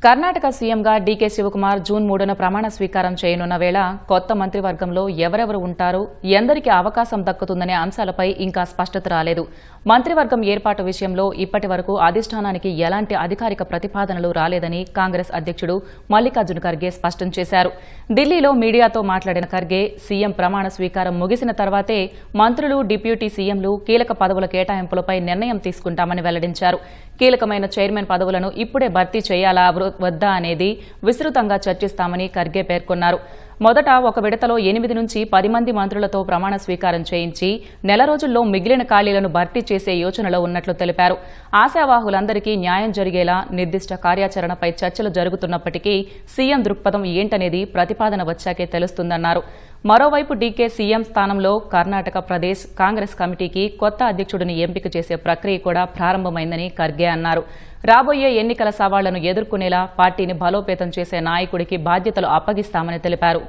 కర్ణాటక సీఎంగా DK Shivakumar June 3న ప్రమాణ స్వీకారం చేయనున్న వేళ కొత్త మంత్రివర్గంలో ఎవరెవరు ఉంటారు, ఎందరికి అవకాశం దక్కుతుందనే అంశాలపై ఇంకా స్పష్టత రాలేదు. మంత్రివర్గం ఏర్పాటు విషయంలో ఇప్పటి వరకు అధిష్టానానికి ఎలాంటి అధికారిక ప్రతిపాదనలు రాలేదని కాంగ్రెస్ అధ్యక్షుడు మల్లికార్జున ఖర్గే స్పష్టం చేశారు. ఢిల్లీలో మీడియాతో మాట్లాడిన ఖర్గే సీఎం ప్రమాణ స్వీకారం ముగిసిన తర్వాతే మంత్రులు, డిప్యూటీ సీఎంలు కీలక పదవుల కేటాయింపులపై నిర్ణయం తీసుకుంటామని వెల్లడించారు. కీలకమైన చైర్మన్ పదవులను ఇప్పుడే భర్తీ చేయాలా వద్దా అనేది విస్తృతంగా చర్చిస్తామని ఖర్గే పేర్కొన్నారు. మొదట ఒక విడతలో 8 నుంచి 10 మంది మంత్రులతో ప్రమాణ స్వీకారం చేయించి నెల రోజుల్లో మిగిలిన ఖాళీలను భర్తీ చేసే యోచనలో ఉన్నట్లు తెలిపారు. ఆశావాహులందరికీ న్యాయం జరిగేలా నిర్దిష్ట కార్యాచరణపై చర్చలు జరుగుతున్నప్పటికీ సీఎం దృక్పథం ఏంటనేది ప్రతిపాదన వచ్చాకే తెలుస్తుందన్నారు. మరోవైపు డీకే సీఎం స్థానంలో కర్ణాటక ప్రదేశ్ కాంగ్రెస్ కమిటీకి కొత్త అధ్యక్షుడిని ఎంపిక చేసే ప్రక్రియ కూడా ప్రారంభమైందని ఖర్గే అన్నారు. రాబోయే ఎన్నికల సవాళ్లను ఎదుర్కొనేలా పార్టీని బలోపేతం చేసే నాయకుడికి బాధ్యతలు అప్పగిస్తామని తెలిపారు.